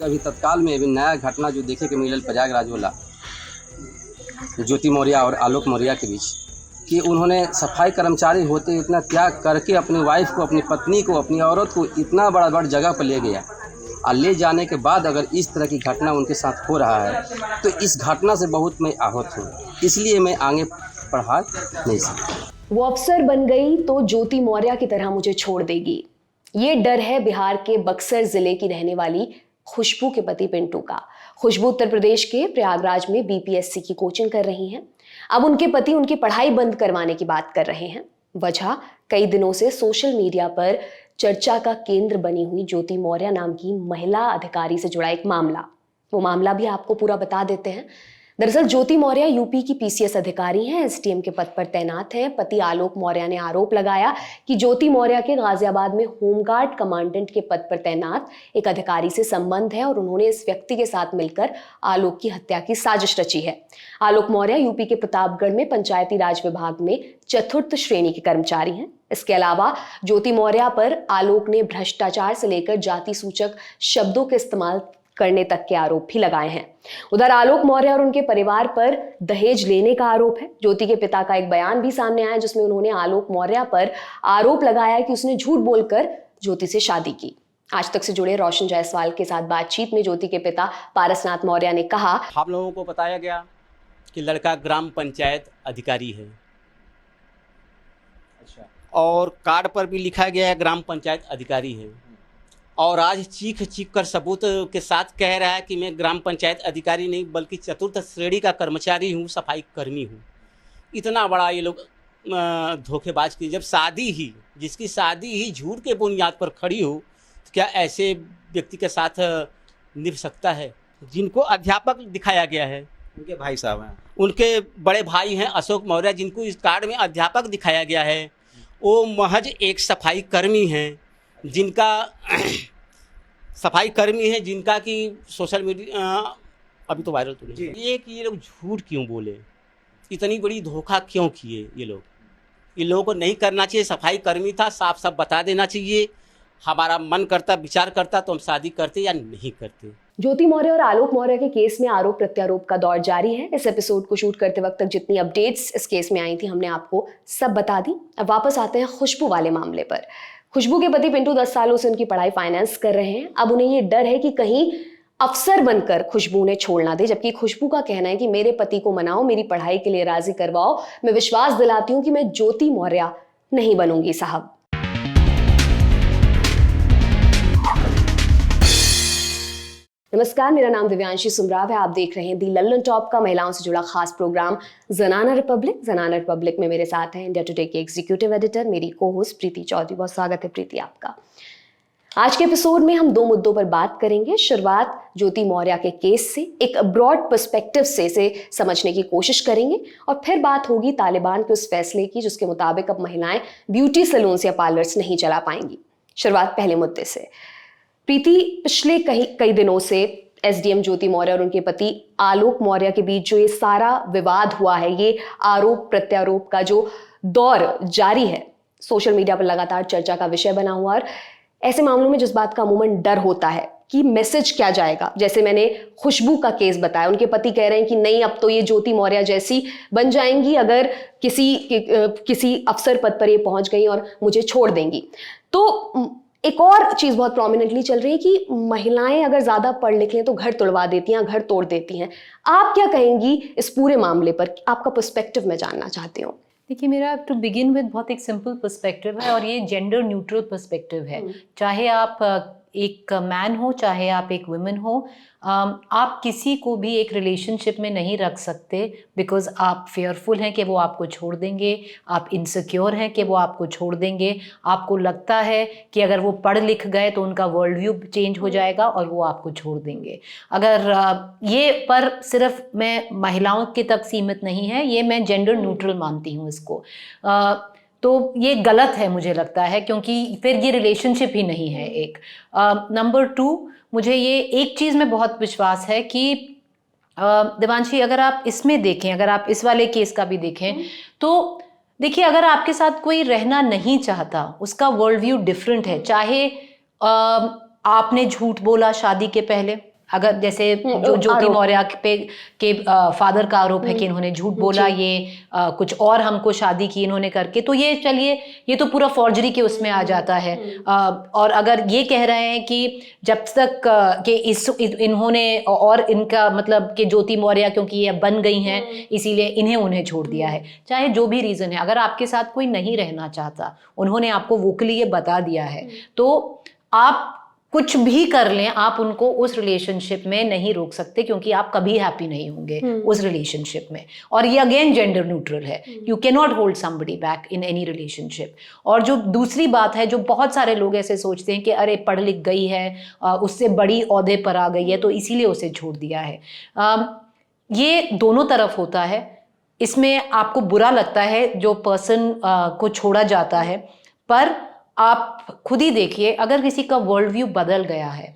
अभी तत्काल में अभी नया घटना जो देखे के मिलल प्रयागराज वाला ज्योति मौर्य और आलोक मौर्य के बीच कि उन्होंने सफाई कर्मचारी होते इतना त्याग करके अपनी वाइफ को, अपनी पत्नी को, अपनी औरत को इतना बड़ा जगह पर ले गया और ले जाने के बाद अगर इस तरह की घटना उनके साथ हो रहा है तो इस घटना से बहुत मैं आहत हूँ, इसलिए मैं आगे पढ़ा नहीं सकता। वो अफसर बन गई तो ज्योति मौर्य की तरह मुझे छोड़ देगी, ये डर है बिहार के बक्सर जिले की रहने वाली खुशबू के पति पिंटू का। खुशबू उत्तर प्रदेश के प्रयागराज में बीपीएससी की कोचिंग कर रही हैं। अब उनके पति उनकी पढ़ाई बंद करवाने की बात कर रहे हैं। वजह कई दिनों से सोशल मीडिया पर चर्चा का केंद्र बनी हुई ज्योति मौर्य नाम की महिला अधिकारी से जुड़ा एक मामला। वो मामला भी आपको पूरा बता देते हैं। दरअसल ज्योति मौर्य यूपी की पीसीएस अधिकारी हैं, एसडीएम के पद पर तैनात हैं। पति आलोक मौर्य ने आरोप लगाया कि ज्योति मौर्य के गाजियाबाद में होमगार्ड कमांडेंट के पद पर तैनात एक अधिकारी से संबंध है और उन्होंने इस व्यक्ति के साथ मिलकर आलोक की हत्या की साजिश रची है। आलोक मौर्य यूपी के प्रतापगढ़ में पंचायती राज विभाग में 4th श्रेणी के कर्मचारी हैं। इसके अलावा ज्योति मौर्य पर आलोक ने भ्रष्टाचार से लेकर जाति सूचक शब्दों के इस्तेमाल करने तक के आरोप भी लगाए हैं। उधर आलोक मौर्य और उनके परिवार पर दहेज लेने का आरोप है। ज्योति के पिता का एक बयान भी सामने आया जिसमें उन्होंने आलोक मौर्य पर आरोप लगाया कि उसने झूठ बोलकर ज्योति से शादी की। आज तक से जुड़े रोशन जायसवाल के साथ बातचीत में ज्योति के पिता पारसनाथ मौर्य ने कहा, हम लोगों को बताया गया कि लड़का ग्राम पंचायत अधिकारी है। अच्छा। और कार्ड पर भी लिखा गया है ग्राम पंचायत अधिकारी है। और आज चीख कर सबूत के साथ कह रहा है कि मैं ग्राम पंचायत अधिकारी नहीं बल्कि 4th श्रेणी का कर्मचारी हूँ, सफाई कर्मी हूँ। इतना बड़ा ये लोग धोखेबाज की, जब शादी ही जिसकी शादी ही झूठ के बुनियाद पर खड़ी हो तो क्या ऐसे व्यक्ति के साथ निभ सकता है? जिनको अध्यापक दिखाया गया है, उनके भाई साहब हैं, उनके बड़े भाई हैं अशोक मौर्य, जिनको इस कार्ड में अध्यापक दिखाया गया है, वो महज एक सफाई कर्मी हैं, जिनका सफाई कर्मी है, जिनका कि सोशल मीडिया अभी तो वायरल तो नहीं है कि ये लोग झूठ क्यों बोले, इतनी बड़ी धोखा क्यों किए। ये लोगों को नहीं करना चाहिए। सफाई कर्मी था, साफ साफ बता देना चाहिए। हमारा मन करता, विचार करता तो हम शादी करते या नहीं करते। ज्योति मौर्य और आलोक मौर्य के केस में आरोप प्रत्यारोप का दौर जारी है। इस एपिसोड को शूट करते वक्त तक जितनी अपडेट्स इस केस में आई थी हमने आपको सब बता दी। अब वापस आते हैं खुशबू वाले मामले पर। खुशबू के पति पिंटू 10 सालों से उनकी पढ़ाई फाइनेंस कर रहे हैं। अब उन्हें ये डर है कि कहीं अफसर बनकर खुशबू ने छोड़ ना दे, जबकि खुशबू का कहना है कि मेरे पति को मनाओ, मेरी पढ़ाई के लिए राजी करवाओ, मैं विश्वास दिलाती हूँ कि मैं ज्योति मौर्य नहीं बनूंगी साहब। नमस्कार, मेरा नाम दिव्यांशी सुमराव है। आप देख रहे हैं दी लल्लन टॉप का महिलाओं से जुड़ा खास प्रोग्राम जनाना रिपब्लिक। जनाना रिपब्लिक में मेरे साथ हैं इंडिया टुडे के एग्जीक्यूटिव एडिटर, मेरी को होस्ट प्रीति चौधरी। बहुत स्वागत है प्रीति आपका। आज के एपिसोड में हम 2 मुद्दों पर बात करेंगे। शुरुआत ज्योति मौर्य के केस से, एक ब्रॉड पर्सपेक्टिव से इसे समझने की कोशिश करेंगे, और फिर बात होगी तालिबान के उस फैसले की जिसके मुताबिक अब महिलाएं ब्यूटी सैलून्स या पार्लर्स नहीं चला पाएंगी। शुरुआत पहले मुद्दे से। प्रीति, पिछले कई दिनों से एसडीएम ज्योति मौर्य और उनके पति आलोक मौर्य के बीच जो ये सारा विवाद हुआ है, ये आरोप प्रत्यारोप का जो दौर जारी है, सोशल मीडिया पर लगातार चर्चा का विषय बना हुआ। और ऐसे मामलों में जिस बात का अमूमन डर होता है कि मैसेज क्या जाएगा, जैसे मैंने खुशबू का केस बताया, उनके पति कह रहे हैं कि नहीं, अब तो ये ज्योति मौर्य जैसी बन जाएंगी अगर किसी अफसर पद पर ये पहुंच गई और मुझे छोड़ देंगी। तो एक और चीज बहुत प्रोमिनेंटली चल रही है कि महिलाएं अगर ज्यादा पढ़ लिख लें तो घर तुड़वा देती हैं, घर तोड़ देती हैं। आप क्या कहेंगी इस पूरे मामले पर? आपका पर्सपेक्टिव मैं जानना चाहती हूँ। देखिए, मेरा टू बिगिन विद बहुत एक सिंपल पर्सपेक्टिव है और ये जेंडर न्यूट्रल पर्सपेक्टिव है। चाहे आप एक मैन हो, चाहे आप एक वुमेन हो, आप किसी को भी एक रिलेशनशिप में नहीं रख सकते बिकॉज आप फेयरफुल हैं कि वो आपको छोड़ देंगे, आप इनसिक्योर हैं कि वो आपको छोड़ देंगे, आपको लगता है कि अगर वो पढ़ लिख गए तो उनका वर्ल्ड व्यू चेंज हो जाएगा और वो आपको छोड़ देंगे। अगर ये पर सिर्फ मैं महिलाओं के तक सीमित नहीं है, ये मैं जेंडर न्यूट्रल मानती हूँ इसको। तो ये गलत है मुझे लगता है, क्योंकि फिर ये रिलेशनशिप ही नहीं है एक। नंबर 2, मुझे ये एक चीज़ में बहुत विश्वास है कि देवांशी, अगर आप इसमें देखें, अगर आप इस वाले केस का भी देखें तो देखिए, अगर आपके साथ कोई रहना नहीं चाहता, उसका वर्ल्ड व्यू डिफरेंट है, चाहे आपने झूठ बोला शादी के पहले, अगर जैसे जो ज्योति मौर्य के फादर का आरोप है कि इन्होंने झूठ बोला, ये कुछ और हमको शादी की इन्होंने करके, तो ये चलिए ये तो पूरा फॉर्जरी के उसमें आ जाता है। और अगर ये कह रहे हैं कि जब तक कि इन्होंने और इनका मतलब कि ज्योति मौर्य क्योंकि ये बन गई हैं इसीलिए इन्हें उन्हें छोड़ दिया है, चाहे जो भी रीजन है, अगर आपके साथ कोई नहीं रहना चाहता, उन्होंने आपको वोकली ये बता दिया है, तो आप कुछ भी कर लें, आप उनको उस रिलेशनशिप में नहीं रोक सकते, क्योंकि आप कभी हैप्पी नहीं होंगे उस रिलेशनशिप में। और ये अगेन जेंडर न्यूट्रल है, you can not hold somebody back in any relationship. और जो दूसरी बात है, जो बहुत सारे लोग ऐसे सोचते हैं कि अरे पढ़ लिख गई है, उससे बड़ी ओहदे पर आ गई है तो इसीलिए उसे छोड़ दिया है। ये दोनों तरफ होता है। इसमें आपको बुरा लगता है जो पर्सन को छोड़ा जाता है, पर आप खुद ही देखिए, अगर किसी का वर्ल्ड व्यू बदल गया है,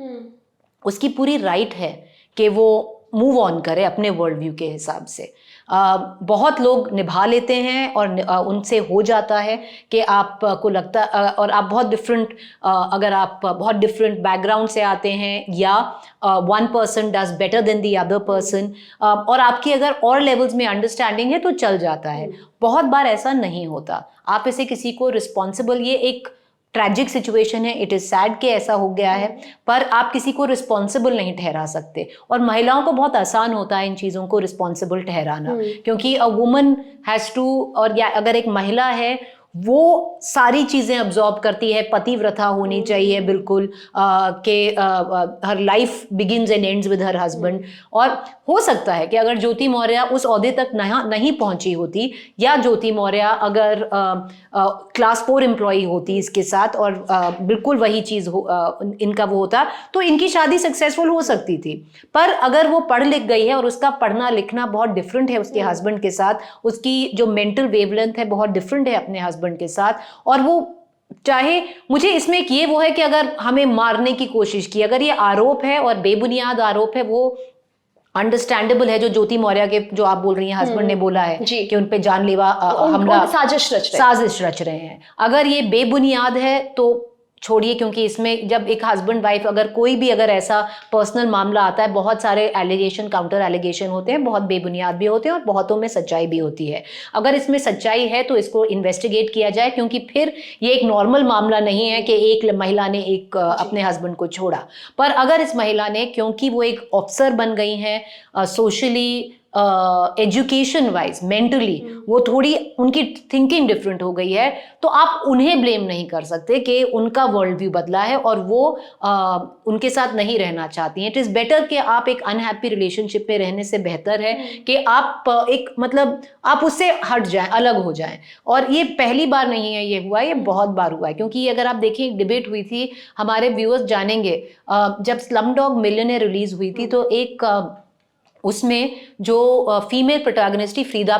उसकी पूरी राइट है कि वो मूव ऑन करे अपने वर्ल्ड व्यू के हिसाब से। बहुत लोग निभा लेते हैं और उनसे हो जाता है कि आपको लगता, और आप बहुत डिफरेंट, अगर आप बहुत डिफरेंट बैकग्राउंड से आते हैं या one person does better than the other person, और आपकी अगर और लेवल्स में अंडरस्टैंडिंग है तो चल जाता है। बहुत बार ऐसा नहीं होता, आप इसे किसी को रिस्पॉन्सिबल, ये एक ट्रैजिक सिचुएशन है, इट इज सैड कि ऐसा हो गया है, पर आप किसी को रिस्पॉन्सिबल नहीं ठहरा सकते। और महिलाओं को बहुत आसान होता है इन चीज़ों को रिस्पॉन्सिबल ठहराना, क्योंकि अ वुमन हैज़ टू, और या अगर एक महिला है वो सारी चीज़ें अब्जॉर्ब करती है, पतिव्रता होनी चाहिए बिल्कुल, के हर life begins and ends with her husband. और हो सकता है कि अगर ज्योति मौर्य उस ओहदे तक नहीं पहुंची होती, या ज्योति मौर्य अगर क्लास 4 एम्प्लॉई होती इसके साथ और बिल्कुल वही चीज़ इनका वो होता, तो इनकी शादी सक्सेसफुल हो सकती थी। पर अगर वो पढ़ लिख गई है और उसका पढ़ना लिखना बहुत डिफरेंट है उसके हस्बैंड के साथ, उसकी जो मेंटल वेवलेंथ है बहुत डिफरेंट है अपने हस्बैंड के साथ, और वो चाहे, मुझे इसमें एक ये वो है कि अगर हमें मारने की कोशिश की, अगर ये आरोप है और बेबुनियाद आरोप है, वो अंडरस्टैंडेबल है। जो ज्योति मौर्य के, जो आप बोल रही हैं हस्बैंड ने बोला है कि उन पे जानलेवा हमला, साजिश रच रहे हैं, अगर ये बेबुनियाद है तो छोड़िए, क्योंकि इसमें जब एक हस्बैंड वाइफ, अगर कोई भी अगर ऐसा पर्सनल मामला आता है, बहुत सारे एलिगेशन, काउंटर एलिगेशन होते हैं, बहुत बेबुनियाद भी होते हैं और बहुतों में सच्चाई भी होती है। अगर इसमें सच्चाई है तो इसको इन्वेस्टिगेट किया जाए, क्योंकि फिर ये एक नॉर्मल मामला नहीं है कि एक महिला ने एक अपने हस्बैंड को छोड़ा। पर अगर इस महिला ने, क्योंकि वो एक ऑफिसर बन गई हैं, सोशली एजुकेशन वाइज, मेंटली वो थोड़ी उनकी थिंकिंग डिफरेंट हो गई है, तो आप उन्हें ब्लेम नहीं कर सकते कि उनका वर्ल्ड व्यू बदला है और वो उनके साथ नहीं रहना चाहती हैं। इट इज़ बेटर कि आप एक अनहैप्पी रिलेशनशिप में रहने से बेहतर है कि आप एक मतलब आप उससे हट जाएं, अलग हो जाएं। और ये पहली बार नहीं है ये हुआ, ये बहुत बार हुआ है, क्योंकि अगर आप देखिए एक डिबेट हुई थी, हमारे व्यूअर्स जानेंगे, जब स्लमडॉग मिलियनेयर रिलीज हुई थी तो एक उसमें जो फीमेल प्रोटैगनिस्ट थी फ्रीडा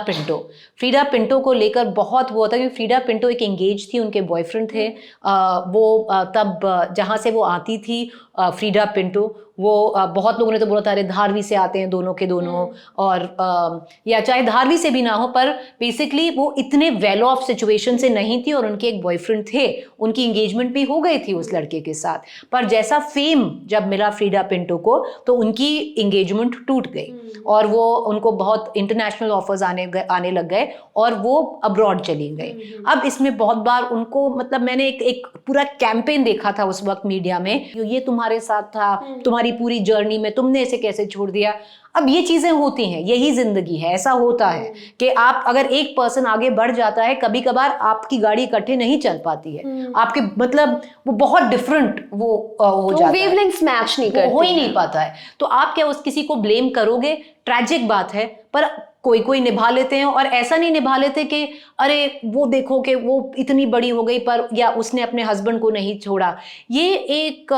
पिंटो को लेकर बहुत वो था, क्योंकि फ्रीडा पिंटो एक एंगेज थी, उनके बॉयफ्रेंड थे, वो तब जहाँ से वो आती थी फ्रीडा पिंटो, वो बहुत लोगों ने तो बोला था अरे धारवी से आते हैं दोनों के दोनों, और या चाहे धारवी से भी ना हो, पर बेसिकली वो इतने वेल ऑफ सिचुएशन से नहीं थी और उनके एक बॉयफ्रेंड थे, उनकी एंगेजमेंट भी हो गई थी उस लड़के के साथ, पर जैसा फेम जब मिला फ्रीडा पिंटो को तो उनकी एंगेजमेंट टूट गई और वो उनको बहुत इंटरनेशनल ऑफर्स आने लग गए और वो अब्रॉड चली गई। अब इसमें बहुत बार उनको, मतलब मैंने एक पूरा कैंपेन देखा था उस वक्त मीडिया में, ये तुम्हारे साथ था, तुम्हारी पूरी जर्नी में तुमने इसे कैसे छोड़ दिया। अब ये चीजें होती हैं, यही जिंदगी है, ऐसा होता है कि आप अगर एक पर्सन आगे बढ़ जाता है, कभी कभार आपकी गाड़ी इकट्ठे नहीं चल पाती है, आपके मतलब वो बहुत डिफरेंट वो हो जाता है, वेवलेंथ्स मैच नहीं करते, हो ही नहीं पाता है, तो आप क्या उस किसी को ब्लेम करोगे? ट्रैजिक बात है, पर कोई निभा लेते हैं, और ऐसा नहीं निभा लेते कि अरे वो देखो कि वो इतनी बड़ी हो गई पर, या उसने अपने हस्बैंड को नहीं छोड़ा। ये एक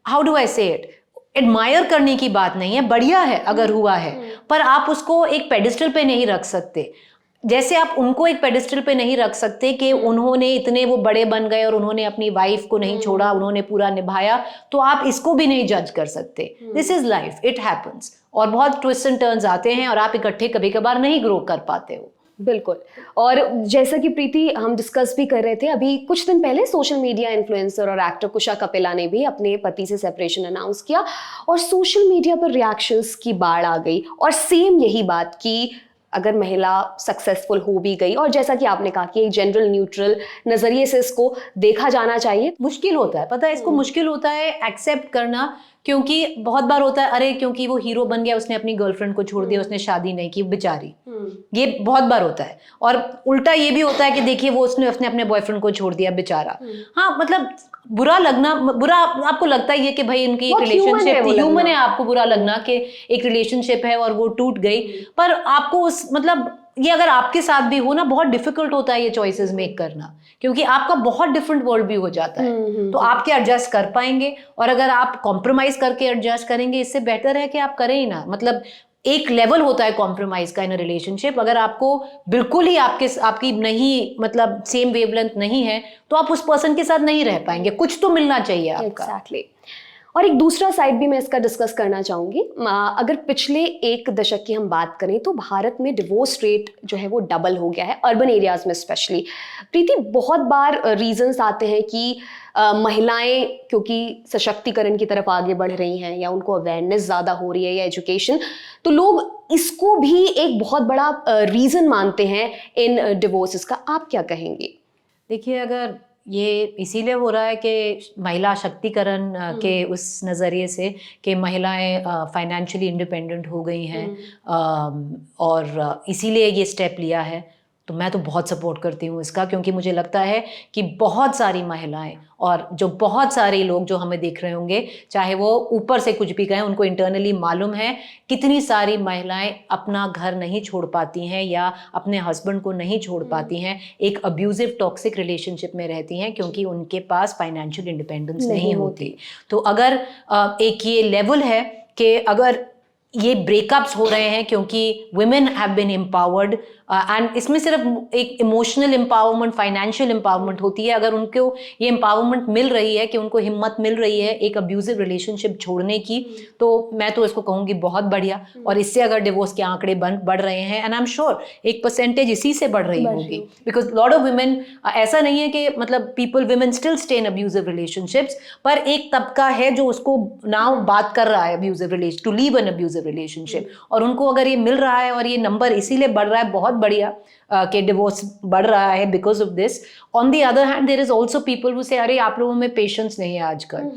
हाउ डू आई से इट, एडमायर करने की बात नहीं है, बढ़िया है अगर हुआ है, पर आप उसको एक पेडिस्टल पे नहीं रख सकते, जैसे आप उनको एक पेडिस्टल पे नहीं रख सकते कि उन्होंने इतने वो बड़े बन गए और उन्होंने अपनी वाइफ को नहीं छोड़ा, उन्होंने पूरा निभाया, तो आप इसको भी नहीं जज कर सकते। This is life, it happens, और बहुत ट्विस्ट एंड टर्न्स आते हैं और आप इकट्ठे कभी कभार नहीं ग्रो कर पाते हो। बिल्कुल। और जैसा कि प्रीति हम डिस्कस भी कर रहे थे, अभी कुछ दिन पहले सोशल मीडिया इन्फ्लुएंसर और एक्टर कुशा कपिला ने भी अपने पति से सेपरेशन अनाउंस किया और सोशल मीडिया पर रिएक्शंस की बाढ़ आ गई। और सेम यही बात कि अगर महिला सक्सेसफुल हो भी गई, और जैसा कि आपने कहा कि एक जनरल न्यूट्रल नज़रिए से इसको देखा जाना चाहिए। मुश्किल होता है, पता है, इसको मुश्किल होता है एक्सेप्ट करना, क्योंकि बहुत बार होता है अरे क्योंकि वो हीरो बन गया उसने अपनी गर्लफ्रेंड को छोड़ दिया, उसने शादी नहीं की, बेचारी। ये बहुत बार होता है। और उल्टा ये भी होता है कि देखिए वो उसने अपने बॉयफ्रेंड को छोड़ दिया, बेचारा। हाँ, मतलब बुरा लगना, बुरा आपको लगता ही है कि भाई इनकी एक रिलेशनशिप थी, ह्यूमन है, आपको बुरा लगना कि एक रिलेशनशिप है और वो टूट गई। पर आपको उस मतलब ये अगर आपके साथ भी हो ना, बहुत डिफिकल्ट होता है ये चॉइसेस मेक करना, क्योंकि आपका बहुत डिफरेंट वर्ल्ड व्यू हो जाता है। तो आप क्या एडजस्ट कर पाएंगे? और अगर आप कॉम्प्रोमाइज करके एडजस्ट करेंगे, इससे बेटर है कि आप करें ही ना। मतलब एक लेवल होता है कॉम्प्रोमाइज का इन अ रिलेशनशिप। अगर आपको बिल्कुल ही आपकी नहीं, मतलब सेम वेवलेंथ नहीं है, तो आप उस पर्सन के साथ नहीं रह पाएंगे। कुछ तो मिलना चाहिए आपका। Exactly. और एक दूसरा साइड भी मैं इसका डिस्कस करना चाहूँगी। अगर पिछले एक दशक की हम बात करें तो भारत में डिवोर्स रेट जो है वो डबल हो गया है, अर्बन एरियाज़ में स्पेशली। प्रीति, बहुत बार रीजंस आते हैं कि महिलाएं क्योंकि सशक्तिकरण की तरफ आगे बढ़ रही हैं या उनको अवेयरनेस ज़्यादा हो रही है या एजुकेशन, तो लोग इसको भी एक बहुत बड़ा रीज़न मानते हैं इन डिवोर्सेस का। आप क्या कहेंगे? देखिए, अगर ये इसीलिए हो रहा है कि महिला शक्तिकरण के उस नज़रिए से कि महिलाएं फाइनेंशियली इंडिपेंडेंट हो गई हैं, और इसीलिए ये स्टेप लिया है, तो मैं तो बहुत सपोर्ट करती हूँ इसका। क्योंकि मुझे लगता है कि बहुत सारी महिलाएं और जो बहुत सारे लोग जो हमें देख रहे होंगे, चाहे वो ऊपर से कुछ भी कहें, उनको इंटरनली मालूम है कितनी सारी महिलाएं अपना घर नहीं छोड़ पाती हैं या अपने हस्बैंड को नहीं छोड़ पाती हैं, एक अब्यूजिव टॉक्सिक रिलेशनशिप में रहती हैं क्योंकि उनके पास फाइनेंशियल इंडिपेंडेंस नहीं होती। तो अगर एक ये लेवल है कि अगर ये ब्रेकअप्स हो रहे हैं क्योंकि women have been empowered, and इसमें सिर्फ एक इमोशनल एम्पावरमेंट, फाइनेंशियल एम्पावरमेंट होती है। अगर उनको ये एम्पावरमेंट मिल रही है कि उनको हिम्मत मिल रही है एक अब्यूजिव रिलेशनशिप छोड़ने की, तो मैं तो इसको कहूँगी बहुत बढ़िया। और इससे अगर डिवोर्स के आंकड़े बढ़ रहे हैं, एंड आई एम श्योर एक परसेंटेज इसी से बढ़ रही होगी, बिकॉज लॉट ऑफ वुमेन, ऐसा नहीं है कि मतलब women still stay in abusive relationships, पर एक तबका है जो उसको नाउ बात कर रहा है abusive relation, to leave an abusive relationship. और उनको अगर ये मिल रहा है और ये नंबर इसीलिए बढ़ रहा है, बहुत बढ़िया कि डिवोर्स बढ़ रहा है because of this. On the other hand there is also people who say अरे आप लोगों में पेशेंस नहीं है आजकल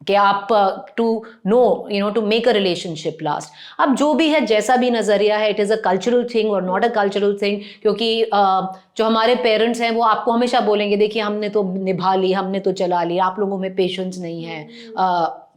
कि आप to know to make a relationship last. अब जो भी है, जैसा भी नज़रिया है, it is a cultural thing और नॉट अ कल्चरल थिंग। क्योंकि जो हमारे पेरेंट्स हैं वो आपको हमेशा बोलेंगे देखिए हमने तो निभा ली, हमने तो चला ली, आप लोगों में पेशेंस नहीं है,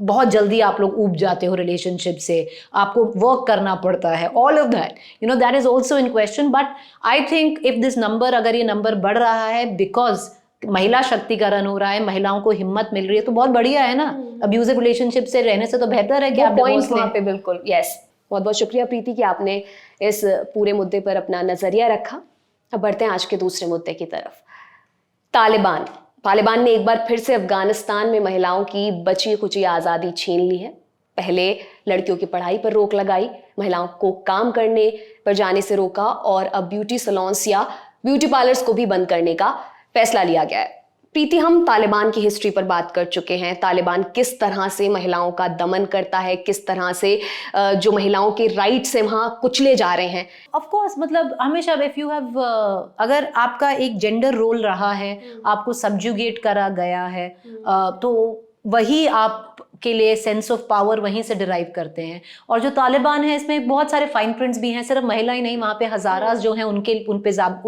बहुत जल्दी आप लोग ऊब जाते हो रिलेशनशिप से, आपको वर्क करना पड़ता है, all of that that is also in question. But I think if this number, अगर ये नंबर बढ़ रहा है बिकॉज महिला शक्तिकरण हो रहा है, महिलाओं को हिम्मत मिल रही है, तो बहुत बढ़िया है ना। अब्यूजिव रिलेशनशिप से रहने से तो बेहतर है कि आप डिवोर्स लें। पे बिल्कुल, यस। बहुत बहुत शुक्रिया प्रीति कि आपने इस पूरे मुद्दे पर अपना नजरिया रखा। अब बढ़ते हैं आज के दूसरे मुद्दे की तरफ। तालिबान ने एक बार फिर से अफगानिस्तान में महिलाओं की बची खुची आज़ादी छीन ली है। पहले लड़कियों की पढ़ाई पर रोक लगाई, महिलाओं को काम करने पर जाने से रोका और अब ब्यूटी सैलून्स या ब्यूटी पार्लर्स को भी बंद करने का फैसला लिया गया है। प्रीति, हम तालिबान की हिस्ट्री पर बात कर चुके हैं। तालिबान किस तरह से महिलाओं का दमन करता है, किस तरह से जो महिलाओं के राइट्स हैं वहाँ कुचले जा रहे हैं। ऑफ कोर्स, मतलब हमेशा इफ यू हैव, अगर आपका एक जेंडर रोल रहा है, आपको सब्जुगेट करा गया है, तो वही आपके लिए सेंस ऑफ पावर वहीं से डिराइव करते हैं। और जो तालिबान है इसमें बहुत सारे फाइन प्रिंट्स भी हैं, सिर्फ महिला ही नहीं, वहाँ पे हज़ारास जो हैं उन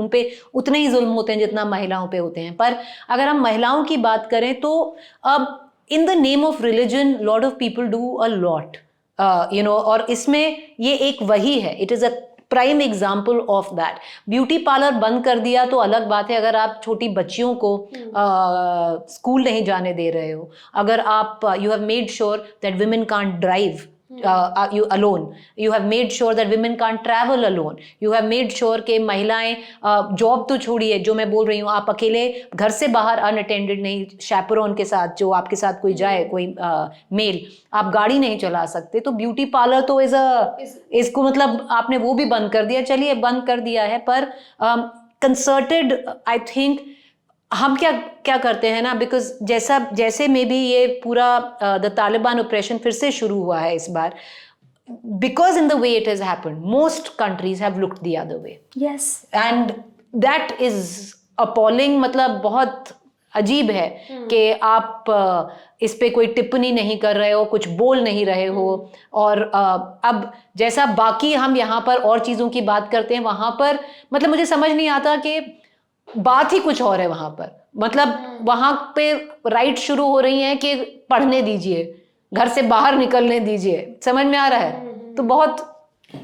पे उतने ही जुल्म होते हैं जितना महिलाओं पे होते हैं। पर अगर हम महिलाओं की बात करें तो in the name of religion lot of people do a lot, और इसमें ये एक वही है, it is a prime example of that. Beauty parlour बंद कर दिया तो अलग बात है, अगर आप छोटी बच्चियों को स्कूल नहीं जाने दे रहे हो, अगर आप you have made sure that women can't drive, you alone. You have made sure that women can't travel alone. You have made sure कि महिलाएं जॉब तो छोड़िए, जो मैं बोल रही हूँ, आप अकेले घर से बाहर अनअटेंडेड नहीं, शैपरॉन के साथ, जो आपके साथ कोई जाए, कोई मेल, आप गाड़ी नहीं चला सकते, तो ब्यूटी पार्लर तो इसको मतलब आपने वो भी बंद कर दिया। चलिए बंद कर दिया है, पर कंसर्टेड आई थिंक हम क्या करते हैं ना, बिकॉज जैसे में भी ये पूरा द तालिबान ऑपरेशन फिर से शुरू हुआ है इस बार, because in the way it has happened most countries have looked the other way, yes, and that is appalling. मतलब बहुत अजीब है कि आप इस पे कोई टिप्पणी नहीं कर रहे हो, कुछ बोल नहीं रहे हो, और अब जैसा बाकी हम यहाँ पर और चीज़ों की बात करते हैं, वहाँ पर मतलब मुझे समझ नहीं आता कि बात ही कुछ और है वहां पर। मतलब वहां पे राइट शुरू हो रही है कि पढ़ने दीजिए, घर से बाहर निकलने दीजिए, समझ में आ रहा है? तो बहुत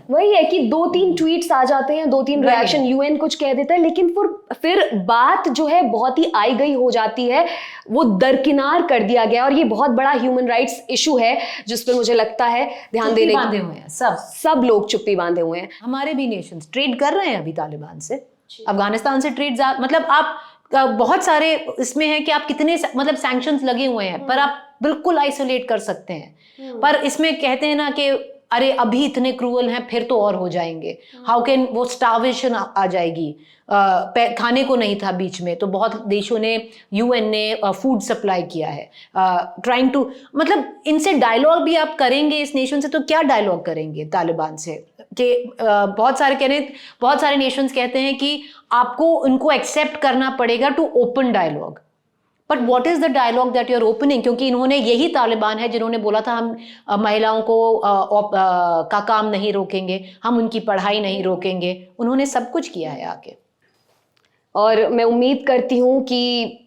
वही है कि 2-3 ट्वीट्स आ जाते हैं, 2-3 रिएक्शन, यूएन कुछ कह देता है, लेकिन फिर बात जो है बहुत ही आई गई हो जाती है, वो दरकिनार कर दिया गया। और ये बहुत बड़ा ह्यूमन राइट्स इशू है जिस पर मुझे लगता है ध्यान देने बांधे हुए हैं सब लोग चुप्पी बांधे हुए हैं। हमारे भी नेशंस ट्रेड कर रहे हैं अभी तालिबान से, अफगानिस्तान से ट्रेड, मतलब आप बहुत सारे इसमें है कि आप कितने मतलब सैंक्शंस लगे हुए हैं, पर आप बिल्कुल आइसोलेट कर सकते हैं। पर इसमें कहते हैं ना कि अरे अभी इतने क्रूअल हैं, फिर तो और हो जाएंगे, हाउ कैन, वो स्टार्वेशन आ जाएगी, खाने को नहीं था बीच में, तो बहुत देशों ने, यूएन ने फूड सप्लाई किया है, ट्राइंग टू, मतलब इनसे डायलॉग भी आप करेंगे इस नेशन से, तो क्या डायलॉग करेंगे तालिबान से? कि बहुत सारे नेशंस कहते हैं कि आपको उनको एक्सेप्ट करना पड़ेगा to open dialogue, but what is the dialogue that you are opening? क्योंकि इन्होंने, यही तालिबान है जिन्होंने बोला था हम महिलाओं को का काम नहीं रोकेंगे, हम उनकी पढ़ाई नहीं रोकेंगे, उन्होंने सब कुछ किया है आके। और मैं उम्मीद करती हूँ कि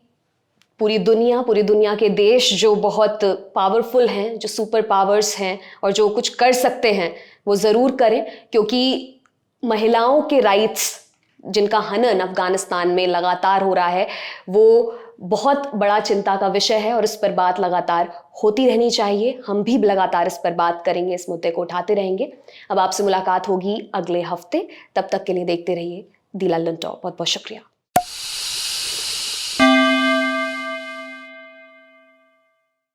पूरी दुनिया के देश जो बहुत पावरफुल हैं, जो सुपर पावर्स हैं और जो कुछ कर सकते हैं, वो ज़रूर करें, क्योंकि महिलाओं के राइट्स जिनका हनन अफगानिस्तान में लगातार हो रहा है, वो बहुत बड़ा चिंता का विषय है और इस पर बात लगातार होती रहनी चाहिए। हम भी लगातार इस पर बात करेंगे, इस मुद्दे को उठाते रहेंगे। अब आपसे मुलाकात होगी अगले हफ्ते, तब तक के लिए देखते रहिए दी लंदन टॉक। बहुत बहुत शुक्रिया।